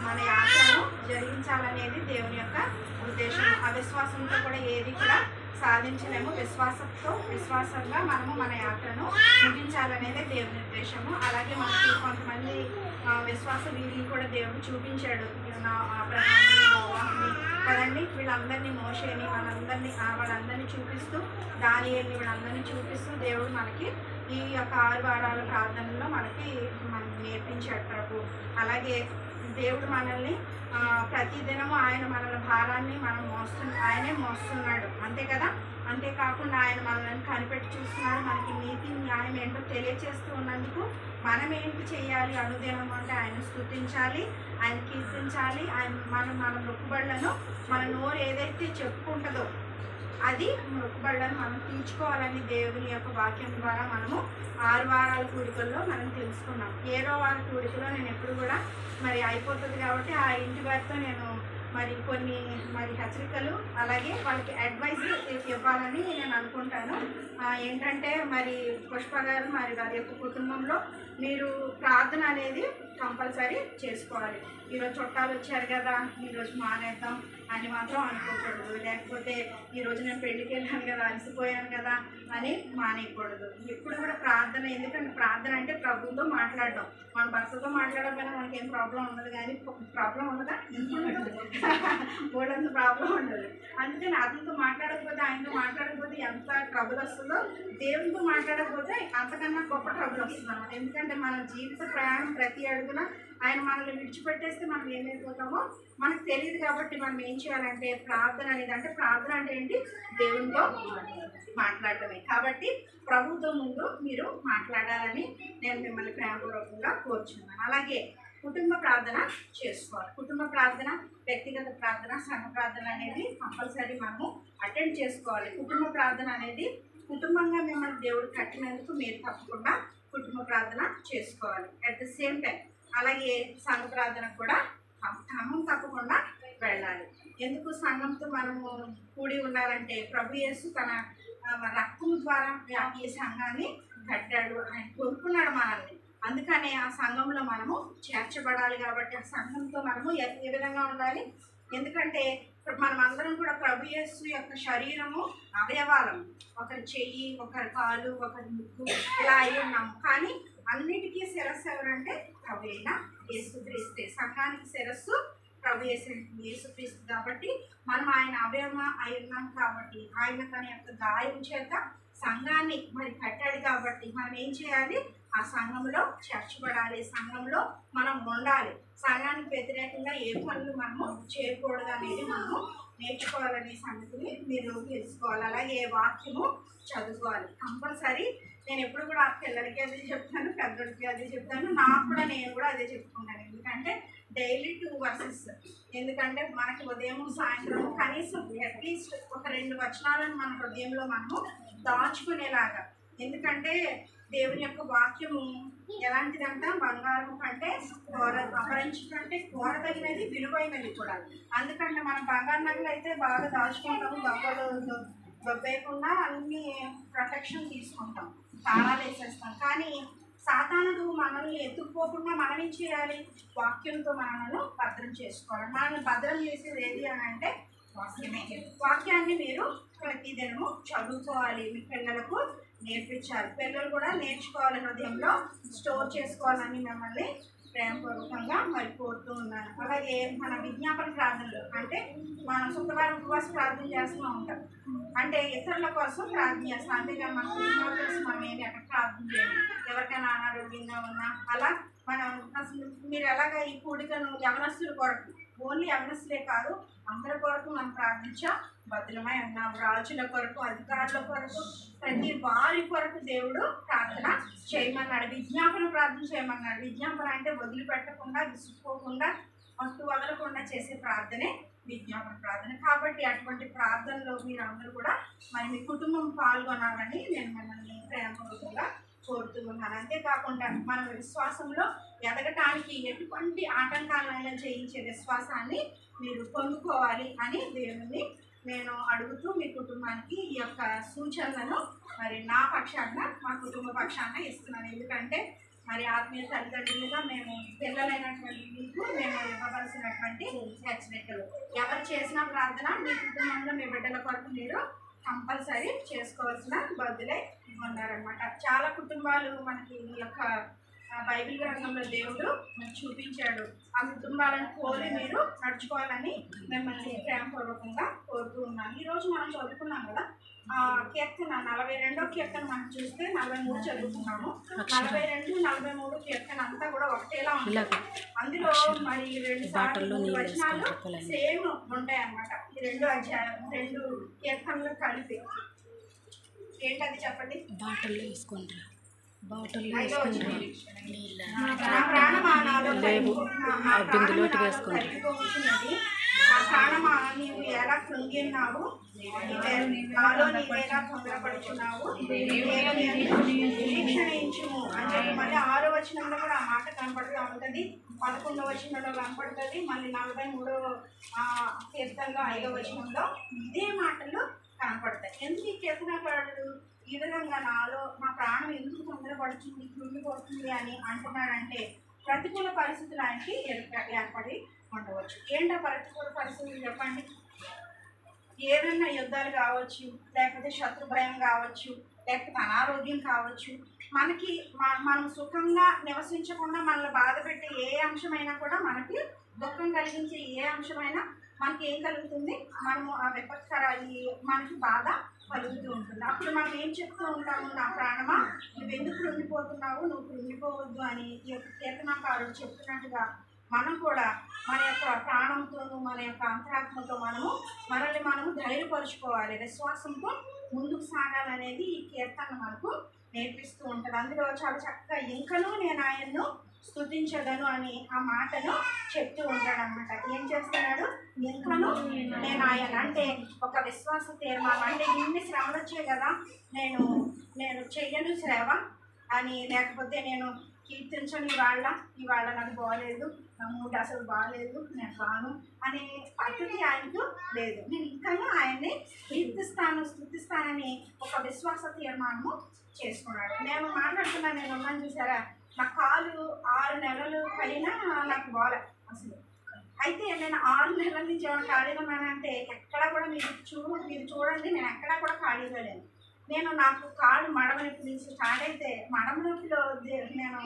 మన యాత్రను జరిగించాలనేది దేవుని యొక్క ఉద్దేశం. అవిశ్వాసంతో కూడా ఏది కూడా సాధించలేము. విశ్వాసంగా మనము మన యాత్రను ముగించాలనేదే దేవుని ఉద్దేశము. అలాగే మనకి కొంతమంది విశ్వాస వీరిని కూడా దేవుడు చూపించాడు. కదండి, వీళ్ళందరినీ మోషేని వాళ్ళందరినీ చూపిస్తూ, దానియేలుని వీళ్ళందరినీ చూపిస్తూ దేవుడు మనకి ఈ యొక్క 6 వారాల ప్రార్థనలో మనకి నేర్పించాడు ప్రభు. అలాగే దేవుడు మనల్ని ప్రతిదినము మనల భారాన్ని ఆయనే మోస్తున్నాడు, అంతే కదా. అంతేకాకుండా ఆయన మనల్ని కనిపెట్టి చూస్తున్నాడు. మనకి నీతి న్యాయం ఏంటో తెలియచేస్తూ ఉన్నందుకు మనం ఏంటి చేయాలి? అనుదినం అంటే ఆయన స్తుతించాలి, ఆయన కీర్తించాలి. మన మొక్కుబడులను మన నోరు ఏదైతే చెప్పుకుంటుందో అది మొక్కుబడులను మనం తీర్చుకోవాలని దేవుని యొక్క వాక్యం ద్వారా మనము 6 వారాల కూడికల్లో మనం తెలుసుకున్నాం. 7వ వార కూడికలో నేను ఎప్పుడు కూడా అయిపోతుంది కాబట్టి ఆ ఇంటి వారితో నేను కొన్ని హెచ్చరికలు అలాగే వాళ్ళకి అడ్వైజ్ ఇవ్వాలని నేను అనుకుంటాను. ఏంటంటే పుష్ప గారు వారి యొక్క కుటుంబంలో మీరు ప్రార్థన అనేది కంపల్సరీ చేసుకోవాలి. ఈరోజు చుట్టాలు వచ్చారు కదా, ఈరోజు మానేద్దాం అని మాత్రం అనుకోకూడదు. లేకపోతే ఈరోజు నేను పెళ్ళికి వెళ్ళాను కదా, అలసిపోయాను కదా అని మానేయకూడదు. ఎప్పుడు కూడా ప్రార్థన, ఎందుకంటే ప్రార్థన అంటే ప్రభువుతో మాట్లాడడం. మన భర్తతో మాట్లాడకపోయినా మనకి ఏం ప్రాబ్లం ఉండదు, కానీ ప్రాబ్లం ఉండదా? బోర్డంత ప్రాబ్లం ఉండదు. అందుకని అతనితో మాట్లాడకపోతే, ఆయనతో మాట్లాడకపోతే ఎంత ట్రబుల్ వస్తుందో, దేవునితో మాట్లాడకపోతే అంతకన్నా గొప్ప ట్రబుల్ వస్తుంది అన్నమాట. ఎందుకంటే మన జీవిత ప్రయాణం ప్రతి అడుగున ఆయన మనల్ని విడిచిపెట్టేస్తే మనం ఏమైపోతామో మనకు తెలియదు. కాబట్టి మనం ఏం చేయాలంటే ప్రార్థన అనేది, అంటే ప్రార్థన అంటే ఏంటి? దేవునితో మాట్లాడటమే. కాబట్టి ప్రభుతో ముందు మీరు మాట్లాడాలని నేను మిమ్మల్ని ప్రేమపూర్వకంగా కోరుచున్నాను. అలాగే కుటుంబ ప్రార్థన చేసుకోవాలి. కుటుంబ ప్రార్థన, వ్యక్తిగత ప్రార్థన, సంఘ ప్రార్థన అనేది కంపల్సరీ మనము అటెండ్ చేసుకోవాలి. కుటుంబ ప్రార్థన అనేది కుటుంబంగా మిమ్మల్ని దేవుడు కట్టినందుకు మీరు తప్పకుండా కుటుంబ ప్రార్థన చేసుకోవాలి. అట్ ద సేమ్ టైం అలాగే సంఘ ప్రార్థనకు కూడా క్రమం తప్పకుండా వెళ్ళాలి. ఎందుకు సంఘంతో మనము కూడి ఉండాలంటే ప్రభు యేసు తన రక్తం ద్వారా ఈ సంఘాన్ని కట్టాడు, ఆయన కోరుకున్నాడు మనల్ని. అందుకనే ఆ సంఘంలో మనము చేర్చబడాలి. కాబట్టి ఆ సంఘంతో మనము ఏ విధంగా ఉండాలి? ఎందుకంటే మనం అందరం కూడా ప్రభు యేసు యొక్క శరీరము, అవయవాలము. ఒకరి చెయ్యి, ఒకరి కాలు, ఒకరి ముక్కు ఇలా అయి ఉన్నాము. కానీ అన్నిటికీ శిరస్సు ఎవరంటే ప్రభు అయిన యేసుక్రీస్తే. సంఘానికి శిరస్సు ప్రభు యేసుక్రీస్తు. కాబట్టి మనం ఆయన అవయవ అయి ఉన్నాం. కాబట్టి ఆయన తన యొక్క గాయం చేత సంఘాన్ని కట్టాడు. కాబట్టి మనం ఏం చేయాలి? ఆ సంఘంలో చేర్చబడాలి, సంఘంలో మనం ఉండాలి. సంఘానికి వ్యతిరేకంగా ఏ పనులు మనము చేయకూడదు అనేది మనము నేర్చుకోవాలనే సంగతిని మీరు తెలుసుకోవాలి. అలాగే వాక్యము చదువుకోవాలి కంపల్సరీ. నేను ఎప్పుడు కూడా ఆ పిల్లలకి అదే చెప్తాను, పెద్దలకి అదే చెప్తాను, నేను కూడా అదే చెప్తున్నాను. ఎందుకంటే డైలీ 2 verses. ఎందుకంటే మనకి ఉదయం సాయంత్రం కనీసం అట్లీస్ట్ ఒక 2 వచనాలను మన హృదయంలో మనము దాచుకునేలాగా. ఎందుకంటే దేవుని యొక్క వాక్యము ఎలాంటిదంట? బంగారం కంటే అపరంచి కంటే కోరదగినది, విలువైనది కూడా. అందుకంటే మనం బంగారు నగలు అయితే బాగా దాచుకుంటాము, దొబ్బేయకుండా అన్ని ప్రొటెక్షన్ తీసుకుంటాం, తాళాలు వేసేస్తాం. కానీ సాతానుడు మనల్ని ఎత్తుకుపోకుండా మనం ఏం చేయాలి? వాక్యంతో మనల్ని భద్రం చేసుకోవాలి. మనల్ని భద్రం చేసేది ఏది అని అంటే వాక్యమే. వాక్యాన్ని మీరు ప్రతిదినము చదువుకోవాలి, మీ పిల్లలకు నేర్పించాలి. పిల్లలు కూడా నేర్చుకోవాలి, హృదయంలో స్టోర్ చేసుకోవాలని మిమ్మల్ని ప్రేమపూర్వకంగా కోరుతూ ఉన్నాను. అలాగే మన విజ్ఞాపన ప్రార్థనలు అంటే మనం శుక్రవారం ఉపవాస ప్రార్థన చేస్తూ ఉంటాం. అంటే ఇతరుల కోసం ప్రార్థన చేస్తాం. అంతేగాని మన కుటుంబాల కోసం మనం ఏమి ఎక్కడ ప్రార్థన చేయాలి? ఎవరికైనా అనారోగ్యంగా ఉన్నా అలా మనం అసలు మీరు ఎలాగ ఈ కూడికను యవనస్తుల కొరకు, ఓన్లీ యవనస్తులే కాదు అందరి కొరకు మనం భద్రమై ఉన్నాం. రాజుల కొరకు, అధికారుల కొరకు, ప్రతి వారి కొరకు దేవుడు ప్రార్థన చేయమన్నాడు. విజ్ఞాపన ప్రార్థన చేయమన్నాడు. విజ్ఞాపన అంటే వదిలిపెట్టకుండా, విసుక్కోకుండా, మట్టు వదలకుండా చేసే ప్రార్థనే విజ్ఞాపన ప్రార్థన. కాబట్టి అటువంటి ప్రార్థనలో మీరు అందరూ కూడా మీ కుటుంబం పాల్గొనాలని నేను మిమ్మల్ని ప్రేమపూర్వకంగా కోరుతూ ఉన్నాను. అంతేకాకుండా మన విశ్వాసంలో ఎదగటానికి ఎటువంటి ఆటంకాలైనా జయించే విశ్వాసాన్ని మీరు పొందుకోవాలి అని దేవుని నేను అడుగుతూ మీ కుటుంబానికి ఈ యొక్క సూచనలను నా పక్షాన, మా కుటుంబ పక్షాన ఇస్తున్నాను. ఎందుకంటే ఆత్మీయ తల్లిదండ్రులుగా మేము పిల్లలైనటువంటి మీకు మేము ఇవ్వవలసినటువంటి హెచ్చరికలు. ఎవరు చేసిన ప్రార్థన మీ కుటుంబంలో మీ బిడ్డల కొరకు మీరు కంపల్సరీ చేసుకోవాల్సిన బదులే ఉన్నారనమాట. చాలా కుటుంబాలు మనకి ఈ యొక్క బైబిల్ గ్రంథంలో దేవుడు చూపించాడు. ఆ కుటుంబాలను కోరి మీరు నడుచుకోవాలని మిమ్మల్ని ప్రేమపూర్వకంగా కోరుతూ ఉన్నాను. ఈరోజు మనం చదువుకున్నాం కదా కీర్తన 42వ కీర్తన మనం చూస్తే 43 చదువుకున్నాము. 42, 43 కీర్తన అంతా కూడా ఒకటేలా ఉంటుంది. అందులో మరి 2 సార్లు 3 వచనాలు సేమ్ ఉంటాయి అన్నమాట. ఈ 2 అధ్యాయం 2 కీర్తనలు కలిపి ఏంటది చెప్పండి. బాటల్లో వేసుకుంటారు. బిందులోటి వేసుకుంటారు. నా ప్రాణమా నీవు ఎలా కృంగిన్నావు, నాలో నీవేలా తొందరపడుచున్నావు, నిరీక్షణించుము అని చెప్పి మళ్ళీ 6వ వచనంలో కూడా ఆ మాట కనపడుతూ ఉంటుంది. 11వ వచనంలో కనపడుతుంది. మళ్ళీ 43వ కీర్తనలో 5వ వచనంలో ఇదే మాటలు కనపడతాయి. ఎందుకు ఈ కీర్తనకారుడు ఈ విధంగా నాలో నా ప్రాణం ఎందుకు తొందరపడుతుంది, కృంగిపోతుంది అని అంటున్నాడంటే ప్రతికూల పరిస్థితులు ఆయనకి ఏర్పడి ఉండవచ్చు. ఏంటో ప్రతికూల పరిస్థితులు చెప్పండి. ఏదైనా యుద్ధాలు కావచ్చు, లేకపోతే శత్రు భయం కావచ్చు, లేకపోతే అనారోగ్యం కావచ్చు. మనకి మనం సుఖంగా నివసించకుండా మనల్ని బాధ పెట్టే ఏ అంశమైనా కూడా, మనకి దుఃఖం కలిగించే ఏ అంశమైనా మనకి ఏం కలుగుతుంది, మనము ఆ విపత్కర మనకి బాధ కలుగుతూ ఉంటుంది. అప్పుడు మనం ఏం చెప్తూ ఉంటాము, నా ప్రాణమా నువ్వు ఎందుకు కృంగిపోతున్నావు, నువ్వు కృంగిపోవద్దు అని ఈ యొక్క కీర్తనకారుడు చెప్తున్నట్టుగా మనం కూడా మన యొక్క ప్రాణంతోనూ మన యొక్క అంతరాత్మతో మనల్ని మనము ధైర్యపరుచుకోవాలి. విశ్వాసంతో ముందుకు సాగాలనేది ఈ కీర్తన మనకు నేర్పిస్తూ ఉంటుంది. అందులో చాలా చక్కగా ఇంకనూ నేను ఆయన్ను స్తుతించదను అని ఆ మాటను చెప్తూ ఉంటాడు అనమాట. ఏం చేస్తున్నాడు, ఇంకనూ నేను ఆయన అంటే ఒక విశ్వాస తీర్మానం. అంటే ఇన్ని శ్రమలు వచ్చాయి కదా, నేను చెయ్యను శ్రమ అని, లేకపోతే నేను కీర్తించను ఇవాళ నాకు బాగలేదు, నా మూడు అసలు బాగలేదు, నేను రాను అనే పద్ధతి ఆయనకు లేదు. నేను ఇంకనూ ఆయన్ని స్తుతిస్తానని ఒక విశ్వాస తీర్మానము చేసుకున్నాడు. నేను మాట్లాడుతున్నాను, నేను ఉన్నాను చూసారా, నా కాలు 6 నెలలు పైన నాకు బాగా అసలు. అయితే నేను 6 నెలల నుంచి ఖాళీగా ఉన్నానంటే ఎక్కడ కూడా మీరు చూడండి, నేను ఎక్కడా కూడా ఖాళీగా లేను. నాకు కాళ్ళు మడమ నొప్పి నుంచి స్టార్ట్ అయితే మడమ నొప్పిలో నేను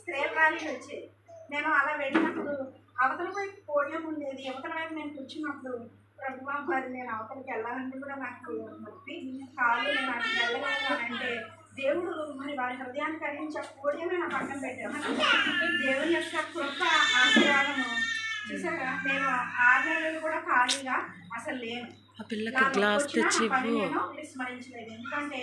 స్త్రీరాలీలు వచ్చేది. నేను అలా వెళ్ళినప్పుడు అవతల వైపు పోడియం ఉండేది, అవతల వైపు నేను కూర్చున్నప్పుడు ప్రభువా మరి నేను అవతలకి వెళ్ళాలంటే కూడా నాకు నొప్పి, కాళ్ళు నేను అటు వెళ్ళగలగానంటే దేవుడు మరి వారి హృదయాన్ని కలిగించి ఆ పోడియమే నా పక్కన పెట్టాను. దేవుని యొక్క కృప ఆశీర్వాదము చూసారా. నేను 6 నెలలు కూడా ఖాళీగా అసలు లేను. నేను విస్మరించలేదు. ఎందుకంటే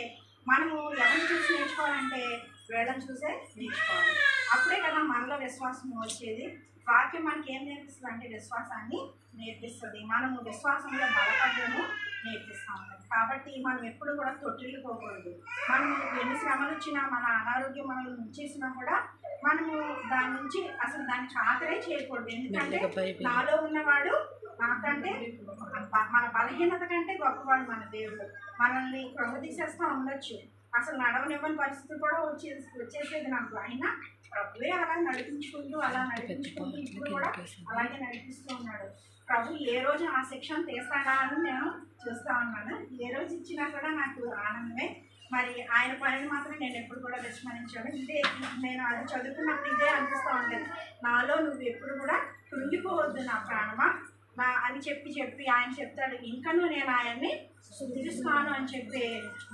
మనము ఎవరిని చూసి నేర్చుకోవాలంటే వీళ్ళని చూసే నేర్చుకోవాలి. అప్పుడే కదా మనలో విశ్వాసం వచ్చేది. వాక్యం మనకి ఏం నేర్పిస్తుంది అంటే విశ్వాసాన్ని నేర్పిస్తుంది. మనము విశ్వాసంలో బలపడము నేర్పిస్తూ ఉంటుంది. కాబట్టి మనం ఎప్పుడు కూడా తొట్టిల్లిపోకూడదు. మనము ఎన్ని శ్రమలు వచ్చినా, మన అనారోగ్యం మనల్ని ఉంచేసినా కూడా మనము దాని నుంచి అసలు దాన్ని చాకరే చేయకూడదు. ఎందుకంటే నాలో ఉన్నవాడు నాకంటే, మన బలహీనత కంటే గొప్పవాడు మన దేవుడు. మనల్ని కృంగదీసేస్తూ ఉండొచ్చు, అసలు నడవనివ్వని పరిస్థితి కూడా వచ్చేసేది నాకు. అయినా ప్రభువే అలా నడిపించుకుంటూ ఇప్పుడు కూడా అలాగే నడిపిస్తూ ఉన్నాడు. ప్రభు ఏ రోజు ఆ శిక్షను తీస్తాడా అని నేను చూస్తూ ఉన్నాను. ఏ రోజు ఇచ్చినా కూడా నాకు ఆనందమే. మరి ఆయన పనిని మాత్రం నేను ఎప్పుడు కూడా విస్మరించాను. నేను అది చదువుకున్నప్పుడు ఇదే అనిపిస్తూ ఉంటుంది, నాలో నువ్వు ఎప్పుడు కూడా కృంగిపోవద్దు నా ప్రాణమా అని చెప్పి ఆయన చెప్తాడు, ఇంకనూ నేను ఆయన్ని స్తుతిస్తాను అని చెప్పే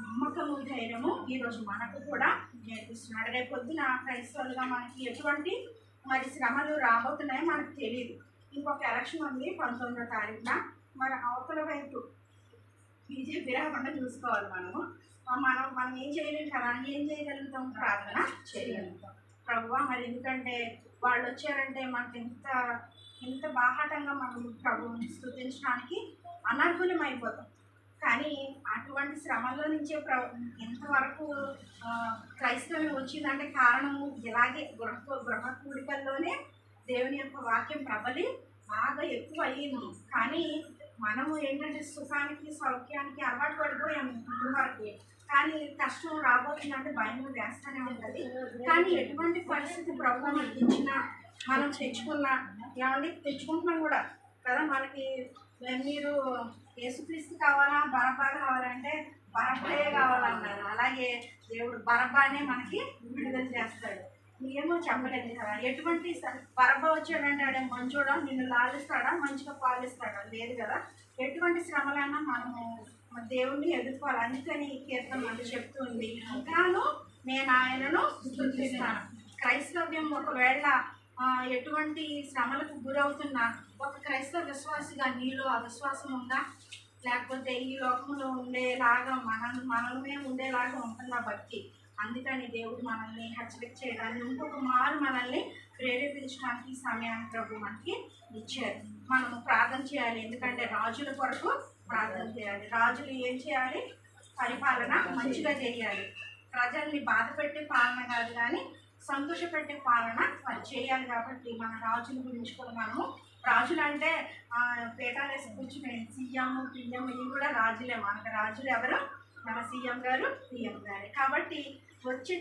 నమ్మకము ధైర్యము ఈరోజు మనకు కూడా నేర్పిస్తున్నాడు. రేపు పొద్దున క్రైస్తవులుగా మనకి ఎటువంటి మరి శ్రమలు రాబోతున్నాయో మనకు తెలియదు. ఇంకొక ఎలక్షన్ ఉంది 19వ తారీఖున. మరి అవతల వైపు బీజేపీ రాకుండా చూసుకోవాలి. మనం ఏం చేయలేము కదా, ఏం చేయగలుగుతాం, ప్రార్థన చేయగలుగుతాం. ప్రభువా మరి ఎందుకంటే వాళ్ళు వచ్చారంటే మనకి ఎంత బాహాటంగా మనం ప్రభువుని స్తుతించడానికి అనర్హులం అయిపోతాం. కానీ అటువంటి శ్రమల్లో నుంచే ఎంతవరకు క్రైస్తవం వచ్చిందంటే కారణము ఇలాగే గృహ కూడికల్లోనే దేవుని యొక్క వాక్యం ప్రబలి బాగా ఎక్కువ అయ్యింది. కానీ మనము ఏంటంటే సుఖానికి సౌఖ్యానికి అలవాటు పడిపోయాము ఇప్పుడు వరకు. కానీ కష్టం రాబోతుందంటే భయం వేస్తూనే ఉంటుంది. కానీ ఎటువంటి పరిస్థితి ప్రభుత్వం ఇచ్చినా మనం తెచ్చుకుంటున్నాం కూడా కదా. మనకి మీరు యేసుక్రీస్తు కావాలా బరబ్బా కావాలంటే బరబ్బే కావాలన్నారు. అలాగే దేవుడు బరబ్బానే మనకి విడుదల చేస్తాడు. ఏమో చెప్పలేదు కదా. ఎటువంటి బరబ్బా వచ్చాడంటే ఆడే మంచోడా, నిన్ను లాలిస్తాడా, మంచిగా పాలిస్తాడా? లేదు కదా. ఎటువంటి శ్రమలైనా మనము దేవుణ్ణి ఎదుర్కోవాలి. అందుకని ఈ కీర్తన మనకు చెప్తుంది, ఇంకాను నేను ఆయనను స్తుతిస్తాను. క్రైస్తవ్యం ఒకవేళ ఎటువంటి శ్రమలకు గురవుతున్నా ఒక క్రైస్తవ విశ్వాసిగా నీలో అవిశ్వాసం ఉందా, లేకపోతే ఈ లోకంలో ఉండేలాగా మనమే ఉండేలాగా ఉంటుందా భక్తి? అందుకని దేవుడు మనల్ని హెచ్చరిక చేయడానికి ఇంకొక మారు మనల్ని ప్రేరేపించడానికి సమయాన్ని ప్రభు మనకి ఇచ్చారు. మనము ప్రార్థన చేయాలి. ఎందుకంటే రాజుల కొరకు ప్రార్థన చేయాలి. రాజులు ఏం చేయాలి? పరిపాలన మంచిగా చేయాలి. ప్రజల్ని బాధ పెట్టే పాలన కాదు, కానీ సంతోషపెట్టే పాలన మరి చేయాలి. కాబట్టి మన రాజుల గురించి కూడా మనము, రాజులు అంటే పీఠాలేసి కూర్చునే సీఎం పిఎం ఇవి కూడా రాజులే. మనకు రాజులు ఎవరు? మన సీఎం గారు, పిఎం గారు. కాబట్టి వచ్చే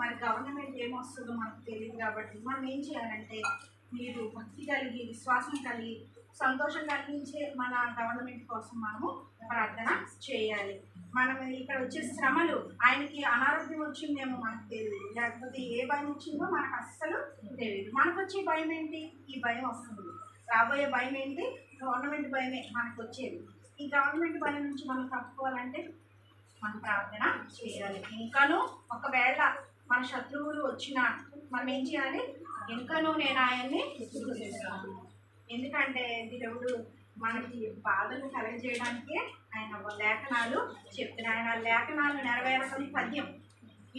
మరి గవర్నమెంట్ ఏమొస్తుందో మనకు తెలియదు. కాబట్టి మనం ఏం చేయాలంటే, మీరు భక్తి కలిగి విశ్వాసం కలిగి సంతోషం కలిగించే మన గవర్నమెంట్ కోసం మనము ప్రార్థన చేయాలి. మనం ఇక్కడ వచ్చే శ్రమలు, ఆయనకి అనారోగ్యం వచ్చిందేమో మనకు తెలియదు, లేకపోతే ఏ భయం వచ్చిందో మనకు అస్సలు తెలియదు. మనకు వచ్చే భయం ఏంటి? ఈ భయం వస్తుంది. రాబోయే భయం ఏంటి? గవర్నమెంట్ భయమే మనకు వచ్చేది. ఈ గవర్నమెంట్ భయం నుంచి మనం తప్పుకోవాలంటే మనం ప్రార్థన చేయాలి. ఇంకాను ఒకవేళ మన శత్రువులు వచ్చినా మనం ఏం చేయాలి? ఇంకాను నేను ఆయన్ని స్తుతిస్తాను. ఎందుకంటే దేవుడు మనకి బాధలు కలగజేయడానికి ఆయన లేఖనాలు చెప్తున్నాయి. ఆయన లేఖనాలు నెరవేరడం పద్యం.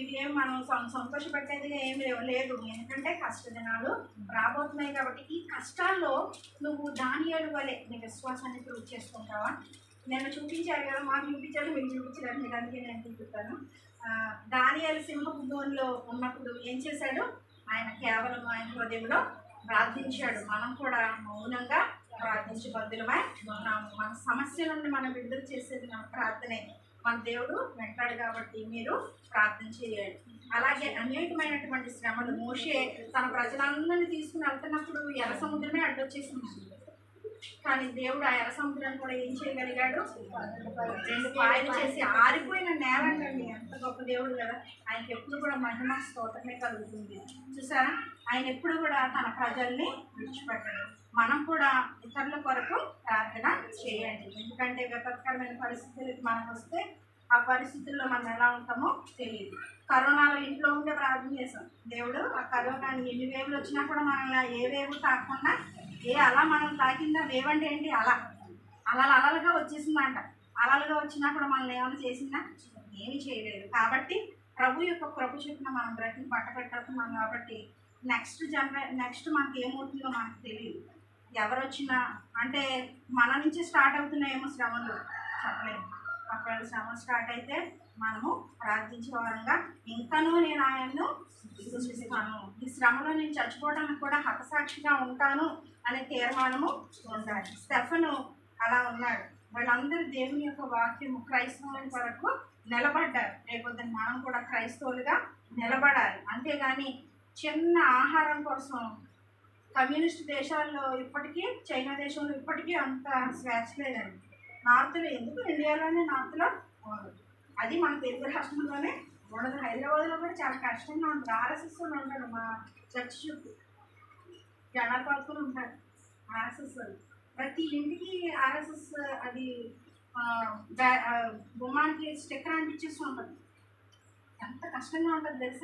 ఇవి ఏం మనం సంతోషపెట్టేదిగా ఏం లేదు. ఎందుకంటే కష్ట దినాలు రాబోతున్నాయి. కాబట్టి ఈ కష్టాల్లో నువ్వు దానియేలు వలె నీ విశ్వాసాన్ని ప్రూవ్ చేసుకుంటావా? నేను చూపించారు కదా, మాకు చూపించారు, మీరు చూపించారు. మీరు అందుకే నేను చూపిస్తాను. దానియేలు సింహపు బోన్లో ఉన్నప్పుడు ఏం చేశాడు? ఆయన కేవలం ఆయన హృదయంలో ప్రార్థించాడు. మనం కూడా మౌనంగా ప్రార్థించే బద్దులమై ఉన్నాము. మన సమస్య నుండి మనం విడుదల చేసేది మన ప్రార్థనే. మన దేవుడు వెంటాడు. కాబట్టి మీరు ప్రార్థన చేయాలి. అలాగే అనేకమైనటువంటి శ్రమలు, మోషే తన ప్రజలందరినీ తీసుకుని వెళ్తున్నప్పుడు ఎర్ర సముద్రమే అడ్డొచ్చేసింది. కానీ దేవుడు ఆ ఎర్ర సముద్రాన్ని కూడా ఏం చేయగలిగాడు? 2 పాయలు చేసి ఆరిపోయిన నేల అంటండి. ఎంత గొప్ప దేవుడు కదా. ఆయనకి ఎప్పుడు కూడా మహిమ స్తోత్రమే కలుగుతుంది. చూసారా, ఆయన ఎప్పుడు కూడా తన ప్రజల్ని విడిచిపెట్టడు. మనం కూడా ఇతరుల కొరకు ప్రార్థన చేయండి. ఎందుకంటే విపత్కరమైన పరిస్థితులు మనకు వస్తే ఆ పరిస్థితుల్లో మనం ఎలా ఉంటామో తెలియదు. కరోనాలో ఇంట్లో ఉండే ప్రార్థన చేసాం. దేవుడు ఆ కరోనా ఎన్ని వేవులు వచ్చినా కూడా మనల్ని ఏ వేవు తాకుండా, అలా మనం తాకిందా? వేవండి ఏంటి? అలలుగా వచ్చేసిందంట. అలలుగా వచ్చినా కూడా మనల్ని ఏమైనా చేసిందా? ఏమి చేయలేదు. కాబట్టి ప్రభు యొక్క కృప చొప్పున మనం బ్రతికి పట్టపెట్టుతున్నాం. కాబట్టి నెక్స్ట్ మనకి ఏమవుతుందో మనకు తెలియదు. ఎవరు వచ్చినా అంటే మన నుంచి స్టార్ట్ అవుతున్నాయేమో శ్రమలు, చెప్పలేము. ఒకవేళ శ్రమలు స్టార్ట్ అయితే మనము ప్రార్థించే వారంగా ఇంకనూ నేను ఆయన్ను స్తుతిస్తాను. ఈ శ్రమలో నేను చచ్చిపోవడానికి కూడా హతసాక్షిగా ఉంటాను అనే తీర్మానము ఉండాలి. స్టెఫను అలా ఉన్నాడు. వాళ్ళందరూ దేవుని యొక్క వాక్యము క్రైస్తవుల వరకు నిలబడ్డారు. లేకపోతే మనం కూడా క్రైస్తవులుగా నిలబడాలి. అంతేగాని చిన్న ఆహారం కోసం కమ్యూనిస్ట్ దేశాల్లో ఇప్పటికీ, చైనా దేశంలో ఇప్పటికీ అంత స్వేచ్ఛ లేదండి. నార్త్లో ఎందుకు, ఇండియాలోనే నార్త్లో ఉండదు. అది మన తెలుగు రాష్ట్రంలోనే ఉండదు. హైదరాబాద్లో కూడా చాలా కష్టంగా ఉంటుంది. ఆర్ఎస్ఎస్ ఉంటాడు మా చర్చ్ చుట్టూ, జనాలు పడుకుని ఉంటారు ఆర్ఎస్ఎస్. ప్రతి ఇంటికి ఆర్ఎస్ఎస్ అది గుమ్మానికి స్టిక్కర్ అంటించేస్తూ ఉంటుంది. ఎంత కష్టంగా ఉంటుంది తెలుసు.